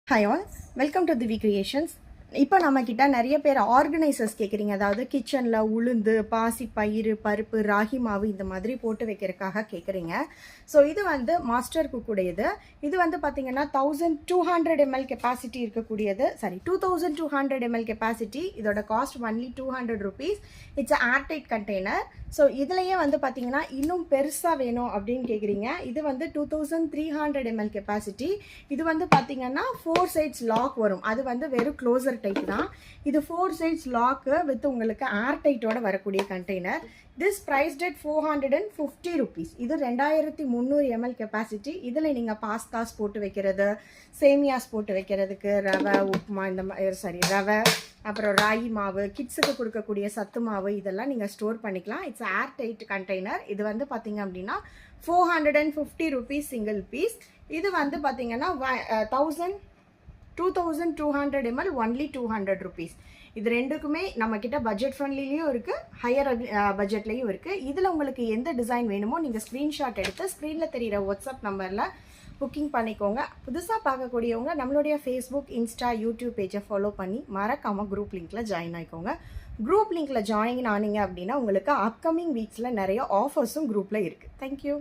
Hi all, welcome to Divi Creations. இப்போ நம்ம கிட்ட நிறைய பேர் ஆர்கனைசர்ஸ் கேட்குறீங்க. அதாவது கிச்சனில் உளுந்து, பாசி பயிறு, பருப்பு, ராகி மாவு இந்த மாதிரி போட்டு வைக்கிறதுக்காக கேட்குறீங்க. ஸோ இது வந்து மாஸ்டர் குக்குடையது. இது வந்து பார்த்தீங்கன்னா 1200 ml கெப்பாசிட்டி இருக்கக்கூடியது. Sorry 2200 ml capacity. இதோட cost only 200 rupees. It's airtight container. So இதுலேயே வந்து பார்த்தீங்கன்னா இன்னும் பெருசாக வேணும் அப்படின்னு கேட்குறீங்க. இது வந்து 2300 ml கெப்பாசிட்டி. இது வந்து பார்த்தீங்கன்னா 4 sides லாக் வரும். அது வந்து வெறும் க்ளோசர் டைப் தான். இது 4 sides லாக்கு வித் உங்களுக்கு ஏர் டைட்டோட வரக்கூடிய container. This priced at 450 rupees. இது 2300 ml கெப்பாசிட்டி. இதில் நீங்கள் பாஸ்தாஸ் போட்டு வைக்கிறது, சேமியாஸ் போட்டு வைக்கிறதுக்கு, ரவை உப்புமா இந்த மாதிரி ரவை, அப்புறம் ராகி மாவு, கிட்ஸுக்கு கொடுக்கக்கூடிய சத்து மாவு இதெல்லாம் நீங்கள் ஸ்டோர் பண்ணிக்கலாம். It's air tight container. இது வந்து பார்த்தீங்க அப்படின்னா 450 rupees சிங்கிள் பீஸ். இது வந்து பார்த்தீங்கன்னா 2200 ml ஒன்லி 200 rupees. இது ரெண்டுக்குமே நம்மக்கிட்ட பட்ஜெட் ஃப்ரெண்ட்லிலையும் இருக்குது, ஹையர் பட்ஜெட்லேயும் இருக்குது. இதில் உங்களுக்கு எந்த டிசைன் வேணுமோ நீங்கள் ஸ்க்ரீன்ஷாட் எடுத்து ஸ்க்ரீனில் தெரிகிற வாட்ஸ்அப் நம்பரில் புக்கிங் பண்ணிக்கோங்க. புதுசாக பார்க்கக்கூடியவங்க நம்மளுடைய ஃபேஸ்புக், இன்ஸ்டா, யூடியூப் பேஜை ஃபாலோ பண்ணி மறக்காமல் குரூப் லிங்க்கில் ஜாயின் ஆகிக்கோங்க. குரூப் லிங்க்கில் ஜாயின் ஆனீங்க அப்படின்னா உங்களுக்கு அப்கமிங் வீக்ஸில் நிறைய ஆஃபர்ஸும் குரூப்பில் இருக்குது. தேங்க்யூ.